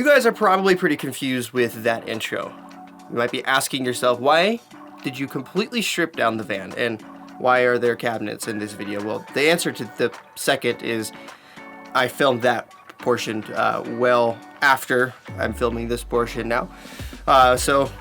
you guys are probably pretty confused with that intro. You might be asking yourself, why did you completely strip down the van? And why are there cabinets in this video? Well, the answer to the second is I filmed that portion well after I'm filming this portion now. So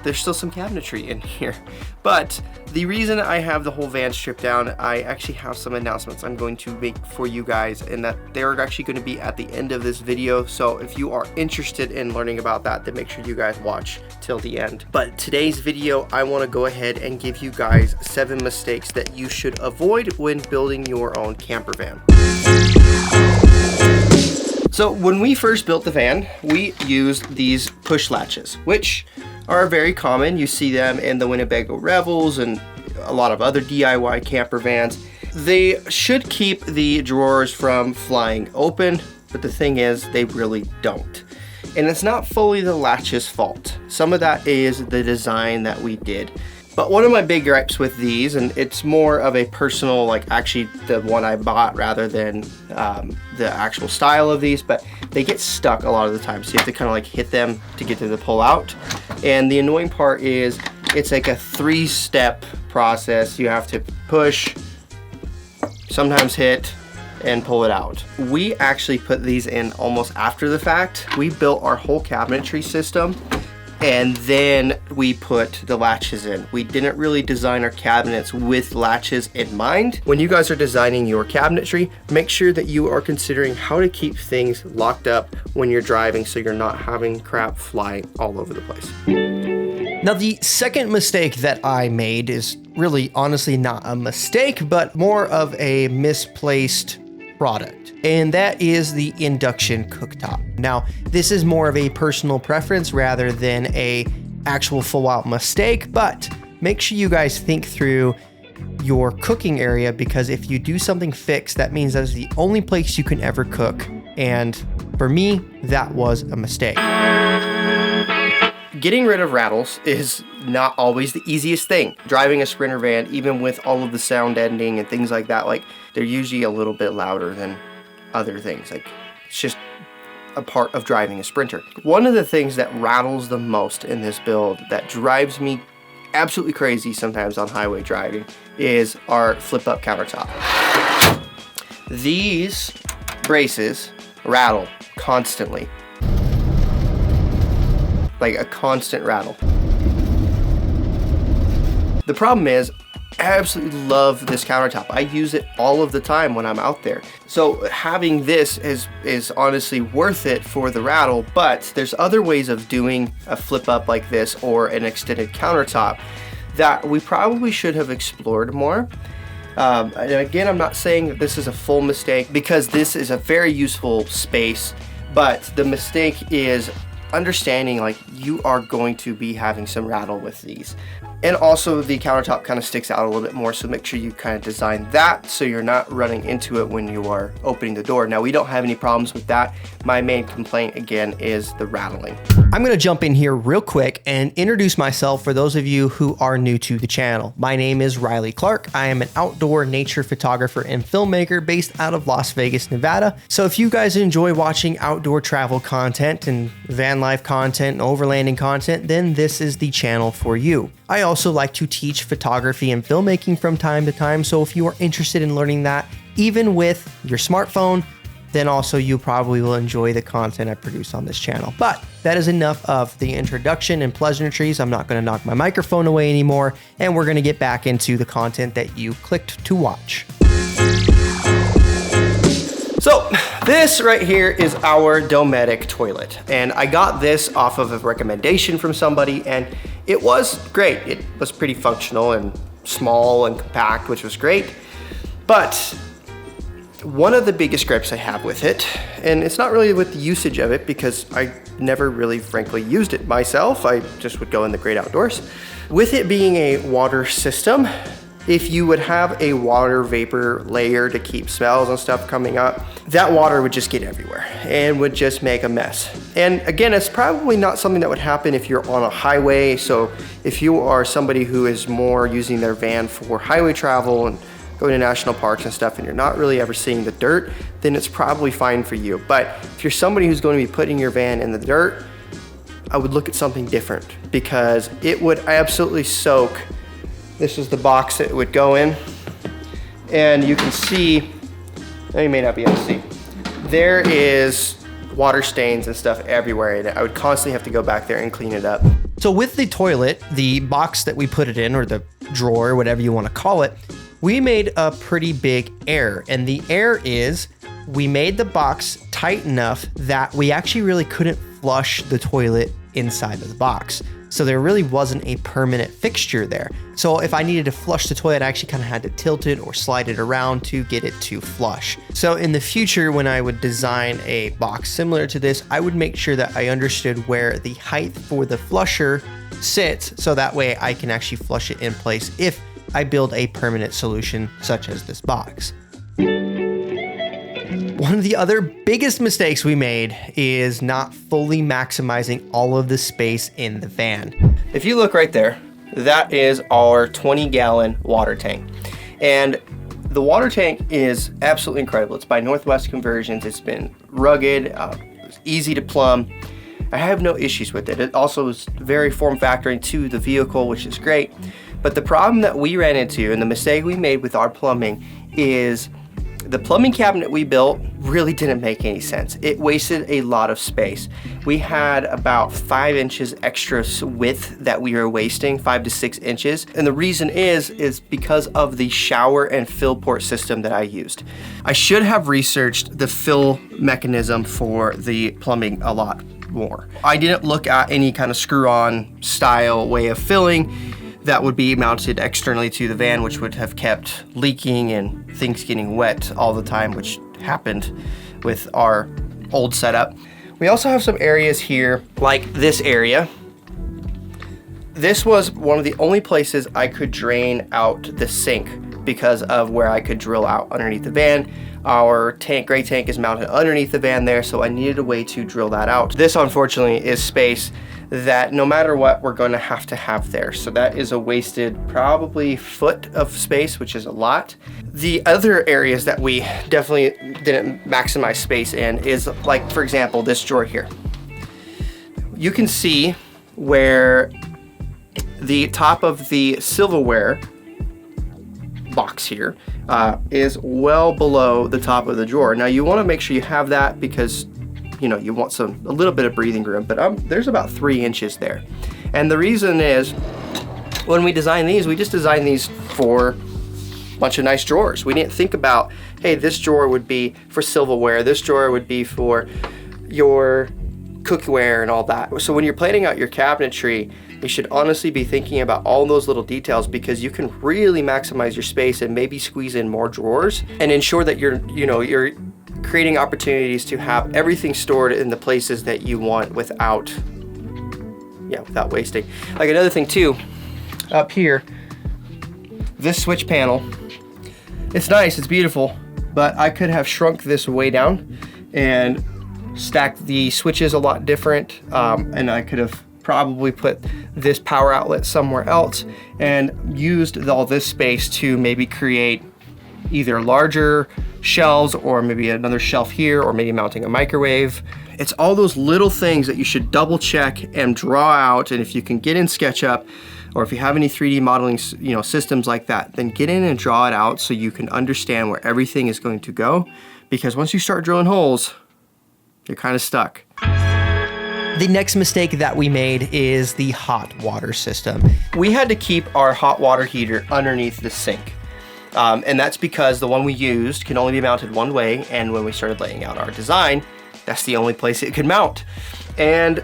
there's still some cabinetry in here. But the reason I have the whole van stripped down, I actually have some announcements I'm going to make for you guys, and that they're actually going to be at the end of this video. So if you are interested in learning about that, then make sure you guys watch till the end. But today's video, I want to go ahead and give you guys 7 mistakes that you should avoid when building your own camper van. So when we first built the van, we used these push latches, which are very common. You see them in the Winnebago Rattles and a lot of other DIY camper vans. They should keep the drawers from flying open, but the thing is, they really don't. And it's not fully the latch's fault. Some of that is the design that we did. But one of my big gripes with these, and it's more of a personal, like actually the one I bought rather than the actual style of these, but they get stuck a lot of the time. So you have to kind of like hit them to get them to pull out. And the annoying part is it's like a 3-step process. You have to push, sometimes hit, and pull it out. We actually put these in almost after the fact. We built our whole cabinetry system and then we put the latches in. We didn't really design our cabinets with latches in mind. When you guys are designing your cabinetry, make sure that you are considering how to keep things locked up when you're driving so you're not having crap fly all over the place. Now, the second mistake that I made is really honestly not a mistake, but more of a misplaced product, and that is the Induction cooktop. Now, this is more of a personal preference rather than a actual full-out mistake, but make sure you guys think through your cooking area, because if you do something fixed, that means that's the only place you can ever cook, and for me, that was a mistake. Getting rid of rattles is not always the easiest thing. Driving a Sprinter van, even with all of the sound editing and things like that, like they're usually a little bit louder than other things. Like it's just a part of driving a Sprinter. One of the things that rattles the most in this build that drives me absolutely crazy sometimes on highway driving is our flip-up countertop. These braces rattle constantly. Like a constant rattle. The problem is, I absolutely love this countertop. I use it all of the time when I'm out there. So having this is honestly worth it for the rattle, but there's other ways of doing a flip up like this or an extended countertop that we probably should have explored more. And again, I'm not saying that this is a full mistake, because this is a very useful space, but the mistake is understanding like you are going to be having some rattle with these. And also the countertop kind of sticks out a little bit more, so make sure you kind of design that so you're not running into it when you are opening the door. Now, we don't have any problems with that. My main complaint again is the rattling. I'm gonna jump in here real quick and introduce myself for those of you who are new to the channel. My name is Riley Clark. I am an outdoor nature photographer and filmmaker based out of Las Vegas, Nevada. So if you guys enjoy watching outdoor travel content and van life content and overlanding content, then this is the channel for you. I also like to teach photography and filmmaking from time to time, so if you are interested in learning that, even with your smartphone, then also you probably will enjoy the content I produce on this channel. But that is enough of the introduction and pleasantries. I'm not gonna knock my microphone away anymore, and we're gonna get back into the content that you clicked to watch. So this right here is our Dometic toilet, and I got this off of a recommendation from somebody, and it was great. It was pretty functional and small and compact, which was great. But one of the biggest gripes I have with it, and it's not really with the usage of it because I never really frankly used it myself. I just would go in the great outdoors. With it being a water system, if you would have a water vapor layer to keep smells and stuff coming up, that water would just get everywhere and would just make a mess. And again, it's probably not something that would happen if you're on a highway. So if you are somebody who is more using their van for highway travel and going to national parks and stuff and you're not really ever seeing the dirt, then it's probably fine for you. But if you're somebody who's going to be putting your van in the dirt, I would look at something different because it would absolutely soak. This is the box that it would go in, and you can see, you may not be able to see, there is water stains and stuff everywhere, and I would constantly have to go back there and clean it up. So with the toilet, the box that we put it in, or the drawer, whatever you want to call it, we made a pretty big error. And the error is we made the box tight enough that we actually really couldn't flush the toilet inside of the box. So there really wasn't a permanent fixture there. So if I needed to flush the toilet, I actually kind of had to tilt it or slide it around to get it to flush. So in the future, when I would design a box similar to this, I would make sure that I understood where the height for the flusher sits, so that way I can actually flush it in place if I build a permanent solution such as this box. One of the other biggest mistakes we made is not fully maximizing all of the space in the van. If you look right there, that is our 20-gallon water tank. And the water tank is absolutely incredible. It's by Northwest Conversions. It's been rugged, it's easy to plumb. I have no issues with it. It also is very form factoring to the vehicle, which is great. But the problem that we ran into and the mistake we made with our plumbing is the plumbing cabinet we built really didn't make any sense. It wasted a lot of space. We had about 5 inches extra width that we were wasting, 5 to 6 inches. And the reason is because of the shower and fill port system that I used. I should have researched the fill mechanism for the plumbing a lot more. I didn't look at any kind of screw-on style way of filling that would be mounted externally to the van, which would have kept leaking and things getting wet all the time, which happened with our old setup. We also have some areas here, like this area. This was one of the only places I could drain out the sink because of where I could drill out underneath the van. Our gray tank is mounted underneath the van there, so I needed a way to drill that out. This, unfortunately, is space that no matter what, we're going to have there. So that is a wasted probably foot of space, which is a lot. The other areas that we definitely didn't maximize space in is, like, for example, this drawer here. You can see where the top of the silverware box here is well below the top of the drawer. Now you want to make sure you have that because you want a little bit of breathing room, but there's about 3 inches there. And the reason is, when we designed these, we just designed these for a bunch of nice drawers. We didn't think about, hey, this drawer would be for silverware, this drawer would be for your cookware and all that. So when you're planning out your cabinetry, you should honestly be thinking about all those little details, because you can really maximize your space and maybe squeeze in more drawers and ensure that you're creating opportunities to have everything stored in the places that you want without wasting. Like, another thing too, up here, this switch panel, it's nice, it's beautiful, but I could have shrunk this way down and stacked the switches a lot different, and I could have probably put this power outlet somewhere else and used all this space to maybe create either larger shelves or maybe another shelf here, or maybe mounting a microwave. It's all those little things that you should double check and draw out. And if you can get in SketchUp, or if you have any 3D modeling systems like that, then get in and draw it out so you can understand where everything is going to go. Because once you start drilling holes, you're kind of stuck. The next mistake that we made is the hot water system. We had to keep our hot water heater underneath the sink. And that's because the one we used can only be mounted one way, and when we started laying out our design, that's the only place it could mount. And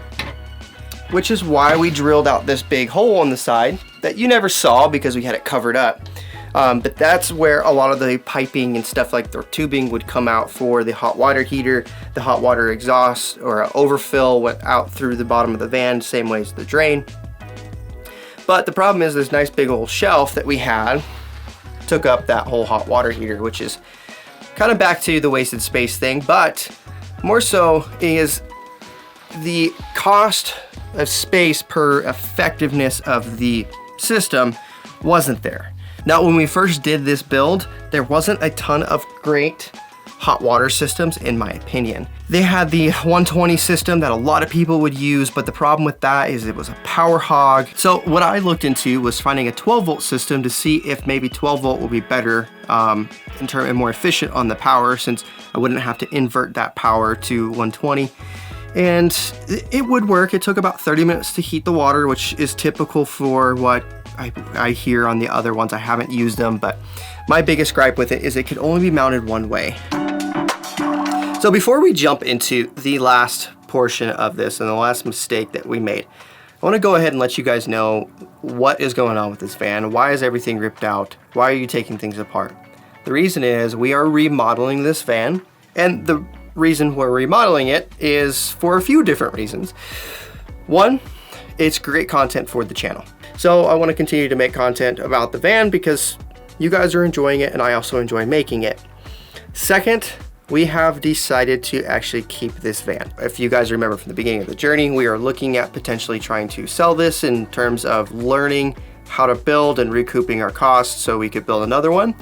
which is why we drilled out this big hole on the side that you never saw because we had it covered up. But that's where a lot of the piping and stuff like the tubing would come out for the hot water heater. The hot water exhaust or overfill went out through the bottom of the van, same way as the drain. But the problem is this nice big old shelf that we had took up that whole hot water heater, which is kind of back to the wasted space thing, but more so is the cost of space per effectiveness of the system wasn't there. Now, when we first did this build, there wasn't a ton of great hot water systems, in my opinion. They had the 120 system that a lot of people would use, but the problem with that is it was a power hog. So what I looked into was finding a 12 volt system to see if maybe 12 volt will be better in terms and more efficient on the power, since I wouldn't have to invert that power to 120. And it would work. It took about 30 minutes to heat the water, which is typical for what I hear on the other ones. I haven't used them, but my biggest gripe with it is it could only be mounted one way. So before we jump into the last portion of this and the last mistake that we made, I want to go ahead and let you guys know what is going on with this van. Why is everything ripped out? Why are you taking things apart? The reason is we are remodeling this van, and the reason we're remodeling it is for a few different reasons. One, it's great content for the channel. So I want to continue to make content about the van because you guys are enjoying it and I also enjoy making it. Second, we have decided to actually keep this van. If you guys remember from the beginning of the journey, we are looking at potentially trying to sell this in terms of learning how to build and recouping our costs so we could build another one.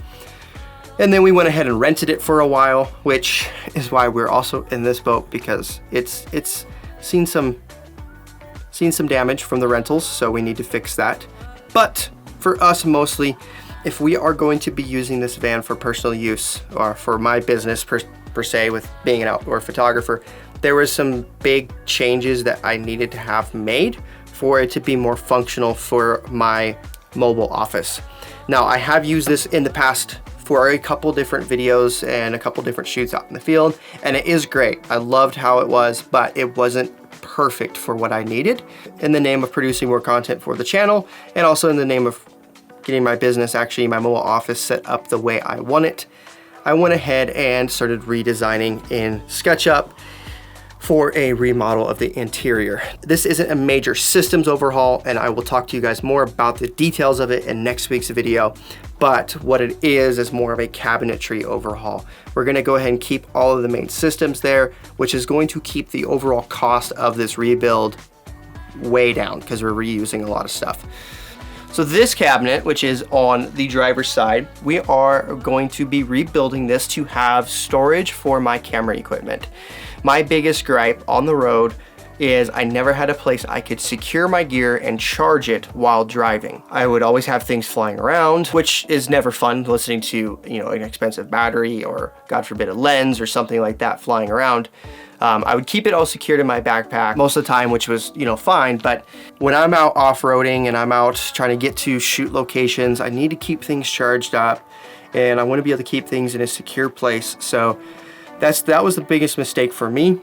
And then we went ahead and rented it for a while, which is why we're also in this boat, because it's seen some damage from the rentals, so we need to fix that. But for us mostly, if we are going to be using this van for personal use or for my business per se with being an outdoor photographer, there was some big changes that I needed to have made for it to be more functional for my mobile office. Now, I have used this in the past for a couple different videos and a couple different shoots out in the field, and it is great. I loved how it was, but it wasn't perfect for what I needed. In the name of producing more content for the channel, and also in the name of getting my business, actually my mobile office, set up the way I want it, I went ahead and started redesigning in SketchUp for a remodel of the interior. This isn't a major systems overhaul, and I will talk to you guys more about the details of it in next week's video, but what it is more of a cabinetry overhaul. We're gonna go ahead and keep all of the main systems there, which is going to keep the overall cost of this rebuild way down because we're reusing a lot of stuff. So this cabinet, which is on the driver's side, we are going to be rebuilding this to have storage for my camera equipment. My biggest gripe on the road is I never had a place I could secure my gear and charge it while driving. I would always have things flying around, which is never fun, listening to, you know, an expensive battery or, God forbid, a lens or something like that flying around. I would keep it all secured in my backpack most of the time, which was, you know, fine. But when I'm out off-roading and I'm out trying to get to shoot locations, I need to keep things charged up, and I want to be able to keep things in a secure place. So that was the biggest mistake for me.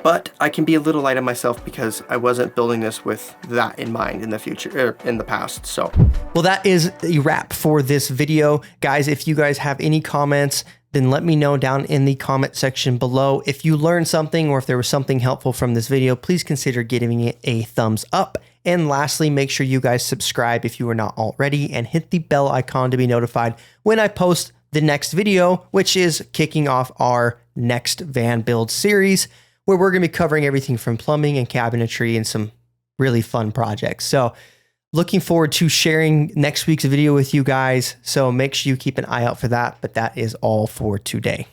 But I can be a little light on myself because I wasn't building this with that in mind in the future, or in the past. So, well, that is a wrap for this video, guys. If you guys have any comments, then let me know down in the comment section below. If you learned something or if there was something helpful from this video, please consider giving it a thumbs up. And lastly, make sure you guys subscribe if you are not already, and hit the bell icon to be notified when I post the next video, which is kicking off our next van build series, where we're going to be covering everything from plumbing and cabinetry and some really fun projects. So looking forward to sharing next week's video with you guys. So make sure you keep an eye out for that. But that is all for today.